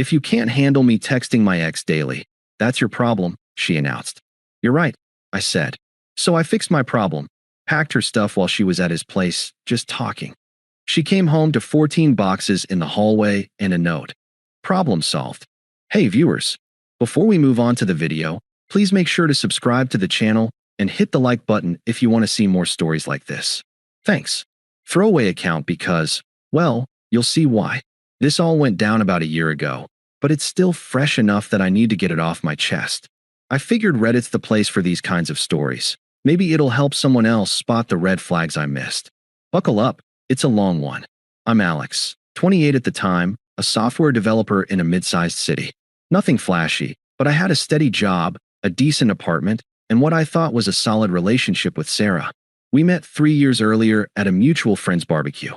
If you can't handle me texting my ex daily, that's your problem, she announced. You're right, I said. So I fixed my problem, packed her stuff while she was at his place, just talking. She came home to 14 boxes in the hallway and a note. Problem solved. Hey viewers, before we move on to the video, please make sure to subscribe to the channel and hit the like button if you want to see more stories like this. Thanks. Throwaway account because, well, you'll see why. This all went down about a year ago, but it's still fresh enough that I need to get it off my chest. I figured Reddit's the place for these kinds of stories. Maybe it'll help someone else spot the red flags I missed. Buckle up, it's a long one. I'm Alex, 28 at the time, a software developer in a mid-sized city. Nothing flashy, but I had a steady job, a decent apartment, and what I thought was a solid relationship with Sarah. We met 3 years earlier at a mutual friend's barbecue.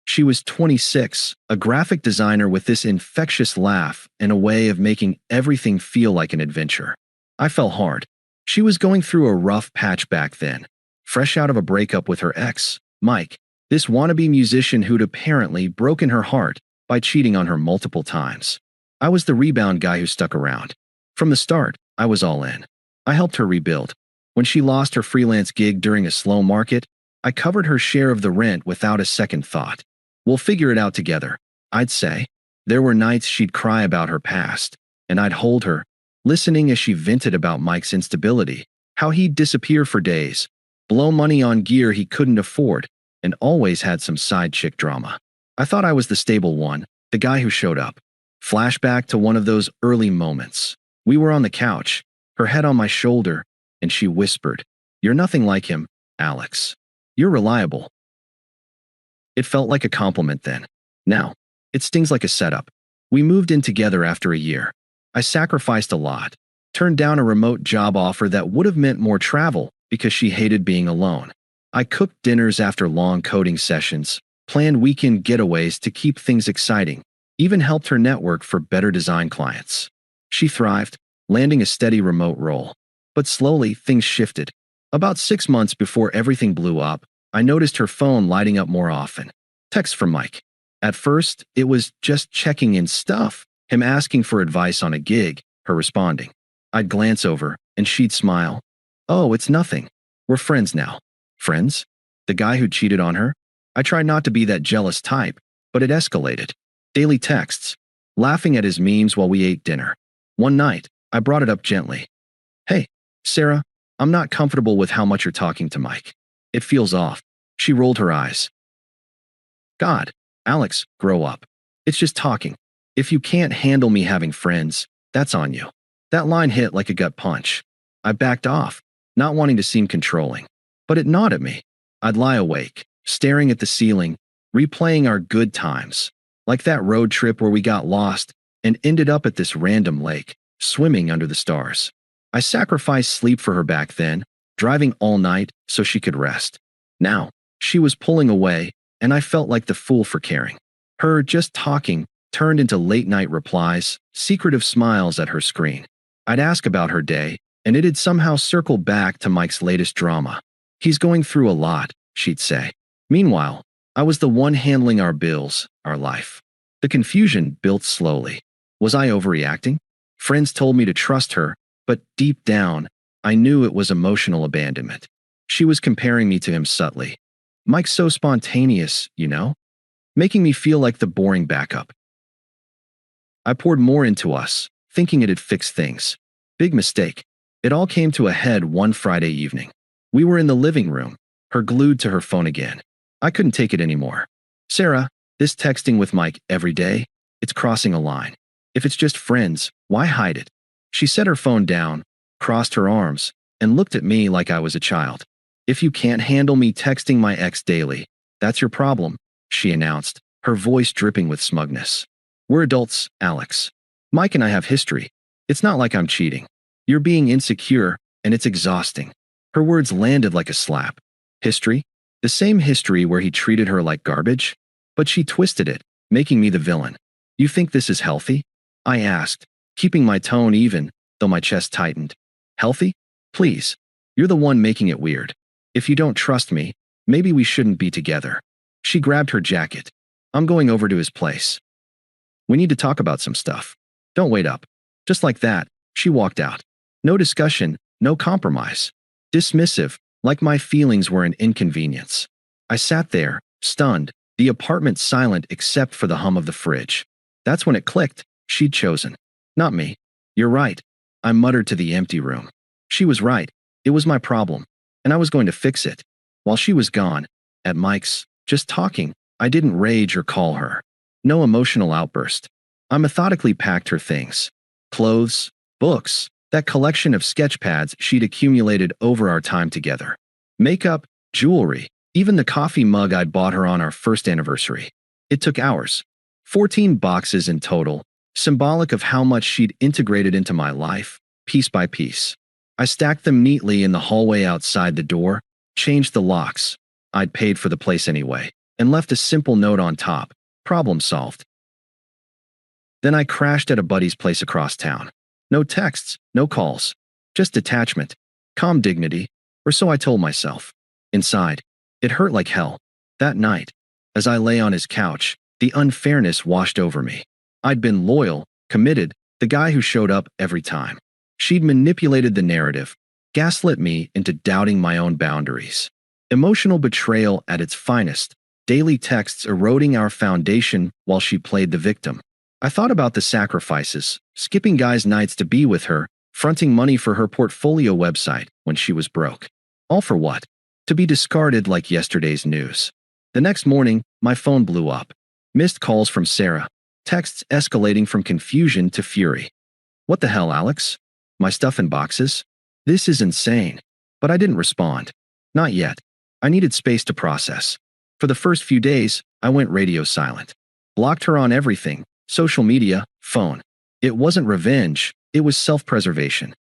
She was 26, a graphic designer with this infectious laugh and a way of making everything feel like an adventure. I fell hard. She was going through a rough patch back then, fresh out of a breakup with her ex, Mike, this wannabe musician who'd apparently broken her heart by cheating on her multiple times. I was the rebound guy who stuck around. From the start, I was all in. I helped her rebuild. When she lost her freelance gig during a slow market, I covered her share of the rent without a second thought. We'll figure it out together, I'd say. There were nights she'd cry about her past, and I'd hold her, listening as she vented about Mike's instability, how he'd disappear for days, blow money on gear he couldn't afford, and always had some side chick drama. I thought I was the stable one, the guy who showed up. Flashback to one of those early moments. We were on the couch, her head on my shoulder, and she whispered, "You're nothing like him, Alex. You're reliable." It felt like a compliment then. Now, it stings like a setup. We moved in together after a year. I sacrificed a lot, turned down a remote job offer that would have meant more travel because she hated being alone. I cooked dinners after long coding sessions, planned weekend getaways to keep things exciting, even helped her network for better design clients. She thrived, landing a steady remote role. But slowly, things shifted. About 6 months before everything blew up, I noticed her phone lighting up more often. Text from Mike. At first, it was just checking in stuff, him asking for advice on a gig, her responding. I'd glance over, and she'd smile. "Oh, it's nothing. We're friends now." Friends? The guy who cheated on her? I tried not to be that jealous type, but it escalated. Daily texts, laughing at his memes while we ate dinner. One night, I brought it up gently. "Hey, Sarah, I'm not comfortable with how much you're talking to Mike. It feels off." She rolled her eyes. "God, Alex, grow up. It's just talking. If you can't handle me having friends, that's on you." That line hit like a gut punch. I backed off, not wanting to seem controlling. But it gnawed at me. I'd lie awake, staring at the ceiling, replaying our good times, like that road trip where we got lost and ended up at this random lake, swimming under the stars. I sacrificed sleep for her back then, driving all night so she could rest. Now, she was pulling away, and I felt like the fool for caring. Her just talking turned into late-night replies, secretive smiles at her screen. I'd ask about her day, and it'd somehow circle back to Mike's latest drama. "He's going through a lot," she'd say. Meanwhile, I was the one handling our bills, our life. The confusion built slowly. Was I overreacting? Friends told me to trust her, but deep down, I knew it was emotional abandonment. She was comparing me to him subtly. "Mike's so spontaneous, you know?" Making me feel like the boring backup. I poured more into us, thinking it'd fix things. Big mistake. It all came to a head one Friday evening. We were in the living room, her glued to her phone again. I couldn't take it anymore. "Sarah, this texting with Mike every day, it's crossing a line. If it's just friends, why hide it?" She set her phone down, crossed her arms, and looked at me like I was a child. "If you can't handle me texting my ex daily, that's your problem," she announced, her voice dripping with smugness. "We're adults, Alex. Mike and I have history. It's not like I'm cheating. You're being insecure, and it's exhausting." Her words landed like a slap. History? The same history where he treated her like garbage? But she twisted it, making me the villain. "You think this is healthy?" I asked, keeping my tone even, though my chest tightened. "Healthy? Please. You're the one making it weird. If you don't trust me, maybe we shouldn't be together." She grabbed her jacket. "I'm going over to his place." We need to talk about some stuff. Don't wait up. Just like that, she walked out. No discussion, no compromise. Dismissive, like my feelings were an inconvenience. I sat there, stunned, the apartment silent except for the hum of the fridge. That's when it clicked. She'd chosen. Not me. You're right. I muttered to the empty room. She was right. It was my problem, and I was going to fix it. While she was gone, at Mike's, just talking, I didn't rage or call her. No emotional outburst. I methodically packed her things. Clothes, books, that collection of sketch pads she'd accumulated over our time together. Makeup, jewelry, even the coffee mug I'd bought her on our first anniversary. It took hours. 14 boxes in total, symbolic of how much she'd integrated into my life, piece by piece. I stacked them neatly in the hallway outside the door, changed the locks. I'd paid for the place anyway, and left a simple note on top. Problem solved. Then I crashed at a buddy's place across town. No texts, no calls. Just detachment. Calm dignity, or so I told myself. Inside, it hurt like hell. That night, as I lay on his couch, the unfairness washed over me. I'd been loyal, committed, the guy who showed up every time. She'd manipulated the narrative, gaslit me into doubting my own boundaries. Emotional betrayal at its finest, daily texts eroding our foundation while she played the victim. I thought about the sacrifices, skipping guys' nights to be with her, fronting money for her portfolio website when she was broke. All for what? To be discarded like yesterday's news. The next morning, my phone blew up. Missed calls from Sarah, texts escalating from confusion to fury. What the hell, Alex? My stuff in boxes? This is insane. But I didn't respond. Not yet. I needed space to process. For the first few days, I went radio silent. Blocked her on everything, social media, phone. It wasn't revenge, it was self-preservation.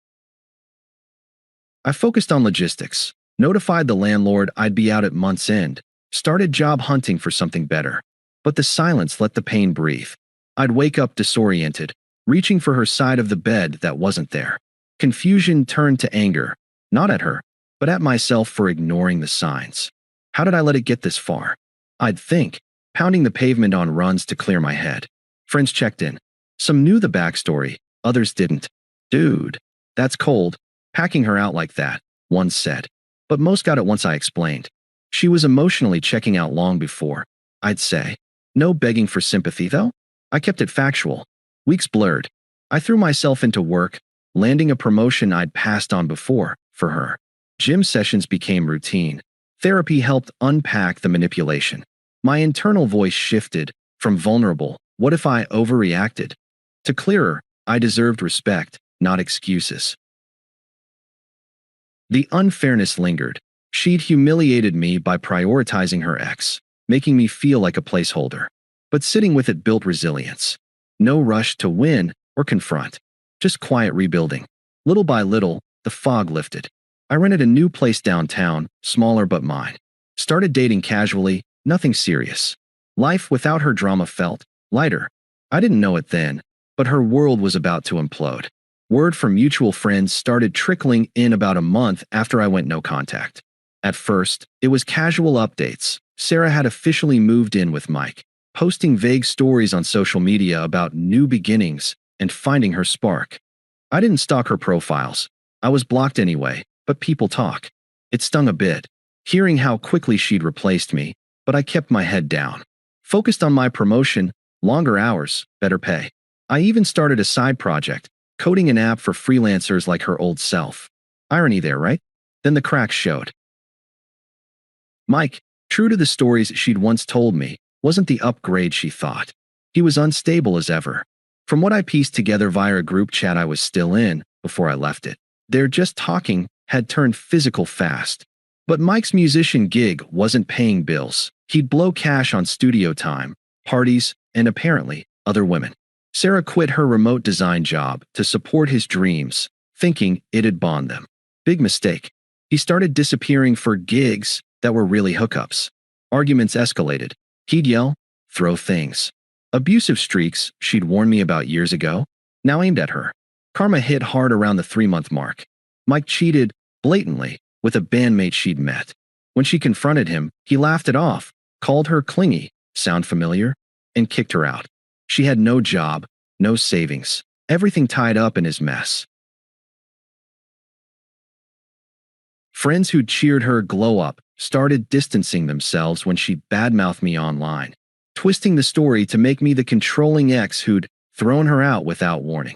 I focused on logistics, notified the landlord I'd be out at month's end, started job hunting for something better. But the silence let the pain breathe. I'd wake up disoriented, reaching for her side of the bed that wasn't there. Confusion turned to anger, not at her, but at myself for ignoring the signs. How did I let it get this far? I'd think, pounding the pavement on runs to clear my head. Friends checked in. Some knew the backstory, others didn't. Dude, that's cold, packing her out like that, one said. But most got it once I explained. She was emotionally checking out long before, I'd say. No begging for sympathy, though. I kept it factual. Weeks blurred. I threw myself into work, landing a promotion I'd passed on before, for her. Gym sessions became routine. Therapy helped unpack the manipulation. My internal voice shifted from vulnerable, what if I overreacted, to clearer, I deserved respect, not excuses. The unfairness lingered. She'd humiliated me by prioritizing her ex, making me feel like a placeholder. But sitting with it built resilience. No rush to win or confront, just quiet rebuilding. Little by little, the fog lifted. I rented a new place downtown, smaller but mine. Started dating casually, nothing serious. Life without her drama felt lighter. I didn't know it then, but her world was about to implode. Word from mutual friends started trickling in about a month after I went no contact. At first, it was casual updates. Sarah had officially moved in with Mike, posting vague stories on social media about new beginnings and finding her spark. I didn't stalk her profiles. I was blocked anyway, but people talk. It stung a bit, hearing how quickly she'd replaced me, but I kept my head down. Focused on my promotion, longer hours, better pay. I even started a side project, coding an app for freelancers like her old self. Irony there, right? Then the cracks showed. Mike, true to the stories she'd once told me, wasn't the upgrade she thought. He was unstable as ever. From what I pieced together via a group chat I was still in before I left it, their just talking had turned physical fast. But Mike's musician gig wasn't paying bills. He'd blow cash on studio time, parties, and apparently, other women. Sarah quit her remote design job to support his dreams, thinking it'd bond them. Big mistake. He started disappearing for gigs that were really hookups. Arguments escalated. He'd yell, throw things. Abusive streaks she'd warned me about years ago, now aimed at her. Karma hit hard around the 3-month mark. Mike cheated, blatantly, with a bandmate she'd met. When she confronted him, he laughed it off, called her clingy, sound familiar, and kicked her out. She had no job, no savings, everything tied up in his mess. Friends who'd cheered her glow up started distancing themselves when she badmouthed me online, twisting the story to make me the controlling ex who'd thrown her out without warning.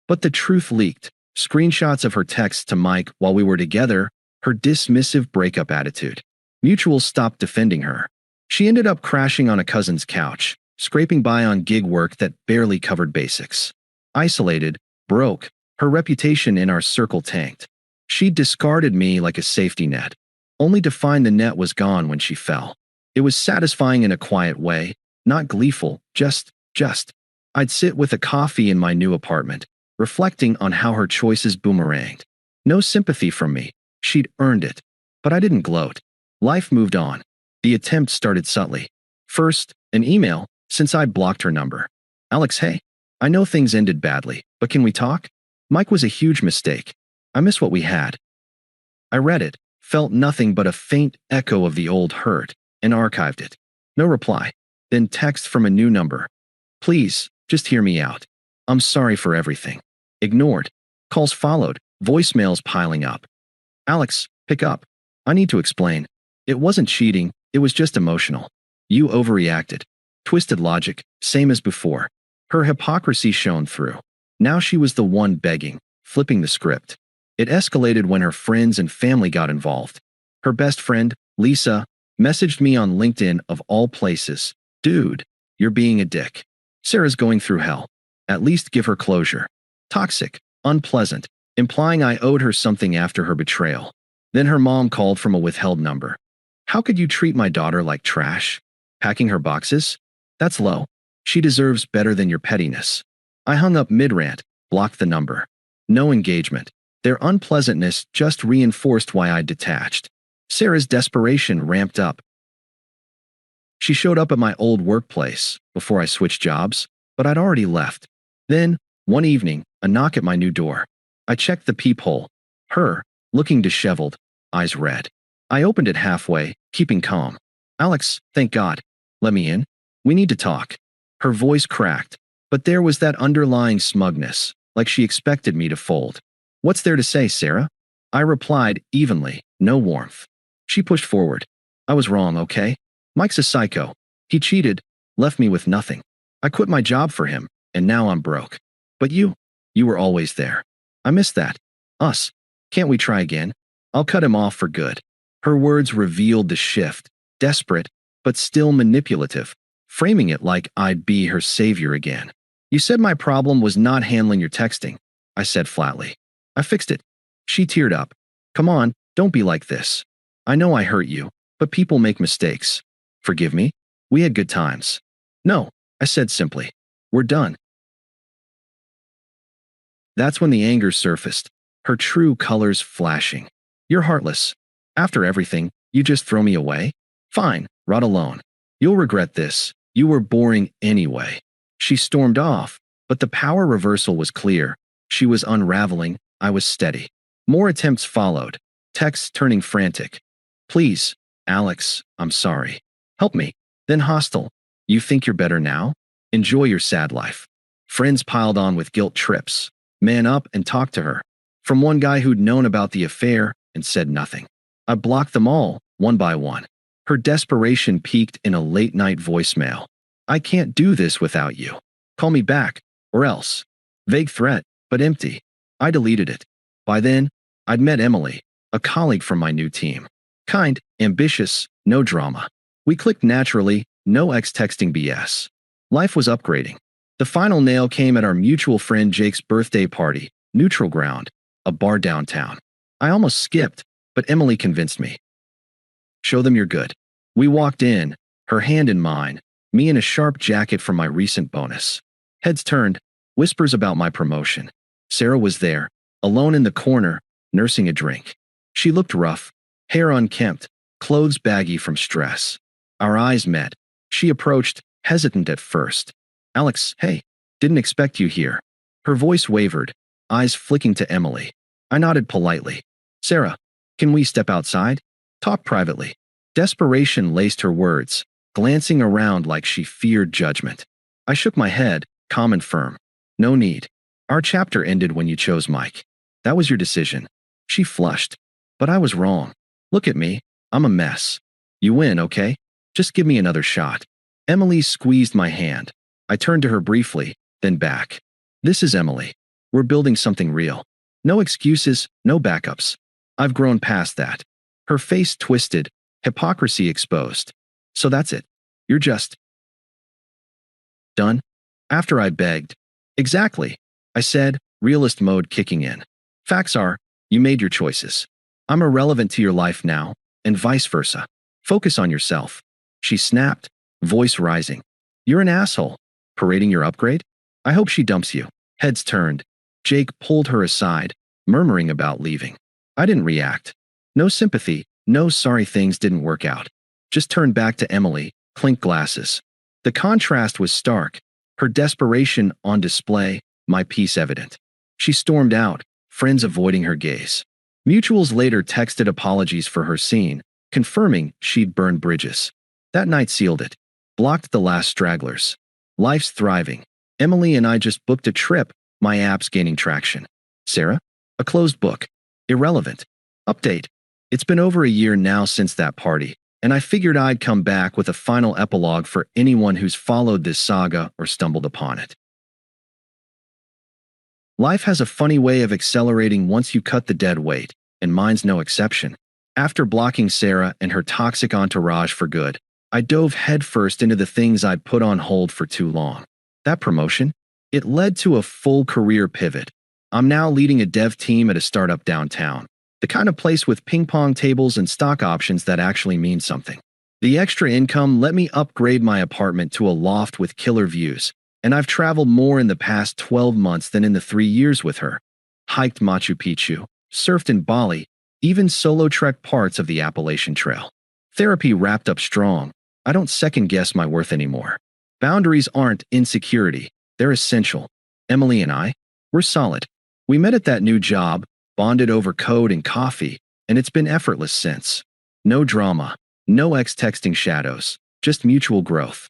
But the truth leaked. Screenshots of her texts to Mike while we were together, her dismissive breakup attitude. Mutuals stopped defending her. She ended up crashing on a cousin's couch, scraping by on gig work that barely covered basics. Isolated, broke, her reputation in our circle tanked. She discarded me like a safety net, only to find the net was gone when she fell. It was satisfying in a quiet way, not gleeful, just. I'd sit with a coffee in my new apartment, reflecting on how her choices boomeranged. No sympathy from me. She'd earned it. But I didn't gloat. Life moved on. The attempt started subtly. First, an email, since I'd blocked her number. Alex, hey. I know things ended badly, but can we talk? Mike was a huge mistake. I miss what we had. I read it, felt nothing but a faint echo of the old hurt, and archived it. No reply. Then text from a new number. Please, just hear me out. I'm sorry for everything. Ignored. Calls followed, voicemails piling up. Alex, pick up. I need to explain. It wasn't cheating, it was just emotional. You overreacted. Twisted logic, same as before. Her hypocrisy shone through. Now she was the one begging, flipping the script. It escalated when her friends and family got involved. Her best friend, Lisa, messaged me on LinkedIn of all places. Dude, you're being a dick. Sarah's going through hell. At least give her closure. Toxic, unpleasant, implying I owed her something after her betrayal. Then her mom called from a withheld number. How could you treat my daughter like trash? Packing her boxes? That's low. She deserves better than your pettiness. I hung up mid-rant, blocked the number. No engagement. Their unpleasantness just reinforced why I'd detached. Sarah's desperation ramped up. She showed up at my old workplace before I switched jobs, but I'd already left. Then, one evening, a knock at my new door. I checked the peephole. Her, looking disheveled, eyes red. I opened it halfway, keeping calm. Alex, thank God. Let me in. We need to talk. Her voice cracked, but there was that underlying smugness, like she expected me to fold. What's there to say, Sarah? I replied evenly, no warmth. She pushed forward. I was wrong, okay? Mike's a psycho. He cheated, left me with nothing. I quit my job for him, and now I'm broke. But you were always there. I miss that. Us. Can't we try again? I'll cut him off for good. Her words revealed the shift, desperate, but still manipulative, framing it like I'd be her savior again. You said my problem was not handling your texting, I said flatly. I fixed it. She teared up. Come on, don't be like this. I know I hurt you, but people make mistakes. Forgive me? We had good times. No, I said simply. We're done. That's when the anger surfaced, her true colors flashing. You're heartless. After everything, you just throw me away? Fine, rot alone. You'll regret this. You were boring anyway. She stormed off, but the power reversal was clear. She was unraveling, I was steady. More attempts followed, texts turning frantic. Please, Alex, I'm sorry. Help me. Then hostile. You think you're better now? Enjoy your sad life. Friends piled on with guilt trips. Man up and talk to her. From one guy who'd known about the affair and said nothing. I blocked them all, one by one. Her desperation peaked in a late-night voicemail. I can't do this without you. Call me back, or else. Vague threat, but empty. I deleted it. By then, I'd met Emily, a colleague from my new team. Kind, ambitious, no drama. We clicked naturally, no ex-texting BS. Life was upgrading. The final nail came at our mutual friend Jake's birthday party, Neutral Ground, a bar downtown. I almost skipped, but Emily convinced me. Show them you're good. We walked in, her hand in mine, me in a sharp jacket from my recent bonus. Heads turned, whispers about my promotion. Sarah was there, alone in the corner, nursing a drink. She looked rough, hair unkempt, clothes baggy from stress. Our eyes met. She approached, hesitant at first. Alex, hey, didn't expect you here. Her voice wavered, eyes flicking to Emily. I nodded politely. Sarah, can we step outside? Talk privately. Desperation laced her words, glancing around like she feared judgment. I shook my head, calm and firm. No need. Our chapter ended when you chose Mike. That was your decision. She flushed. But I was wrong. Look at me. I'm a mess. You win, okay? Just give me another shot. Emily squeezed my hand. I turned to her briefly, then back. This is Emily. We're building something real. No excuses, no backups. I've grown past that. Her face twisted, hypocrisy exposed. So that's it. You're just done? After I begged. Exactly. I said, realist mode kicking in. Facts are, you made your choices. I'm irrelevant to your life now, and vice versa. Focus on yourself. She snapped, voice rising. You're an asshole. Parading your upgrade? I hope she dumps you. Heads turned. Jake pulled her aside, murmuring about leaving. I didn't react. No sympathy, no sorry things didn't work out. Just turned back to Emily, clinked glasses. The contrast was stark, her desperation on display, my peace evident. She stormed out, friends avoiding her gaze. Mutuals later texted apologies for her scene, confirming she'd burned bridges. That night sealed it. Blocked the last stragglers. Life's thriving. Emily and I just booked a trip, my app's gaining traction. Sarah? A closed book. Irrelevant. Update. It's been over a year now since that party, and I figured I'd come back with a final epilogue for anyone who's followed this saga or stumbled upon it. Life has a funny way of accelerating once you cut the dead weight, and mine's no exception. After blocking Sarah and her toxic entourage for good, I dove headfirst into the things I'd put on hold for too long. That promotion? It led to a full career pivot. I'm now leading a dev team at a startup downtown, the kind of place with ping pong tables and stock options that actually mean something. The extra income let me upgrade my apartment to a loft with killer views, and I've traveled more in the past 12 months than in the 3 years with her. Hiked Machu Picchu, surfed in Bali, even solo trekked parts of the Appalachian Trail. Therapy wrapped up strong. I don't second-guess my worth anymore. Boundaries aren't insecurity, they're essential. Emily and I, we're solid. We met at that new job, bonded over code and coffee, and it's been effortless since. No drama, no ex-texting shadows, just mutual growth.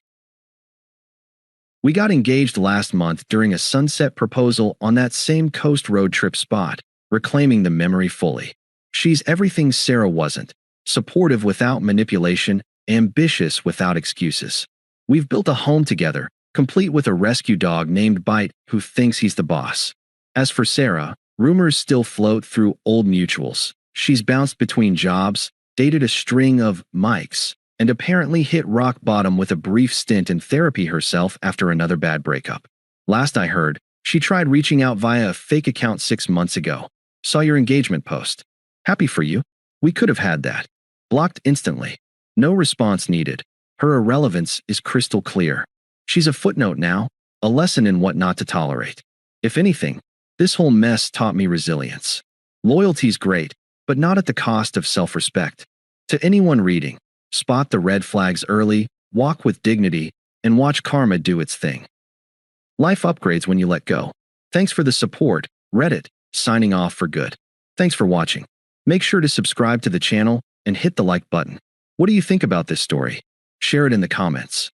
We got engaged last month during a sunset proposal on that same coast road trip spot, reclaiming the memory fully. She's everything Sarah wasn't, supportive without manipulation, ambitious without excuses. We've built a home together, complete with a rescue dog named Bite who thinks he's the boss. As for Sarah, rumors still float through old mutuals. She's bounced between jobs, dated a string of Mikes, and apparently hit rock bottom with a brief stint in therapy herself after another bad breakup. Last I heard, she tried reaching out via a fake account 6 months ago. Saw your engagement post. Happy for you. We could have had that. Blocked instantly. No response needed. Her irrelevance is crystal clear. She's a footnote now, a lesson in what not to tolerate. If anything, this whole mess taught me resilience. Loyalty's great, but not at the cost of self-respect. To anyone reading, spot the red flags early, walk with dignity, and watch karma do its thing. Life upgrades when you let go. Thanks for the support, Reddit, signing off for good. Thanks for watching. Make sure to subscribe to the channel and hit the like button. What do you think about this story? Share it in the comments.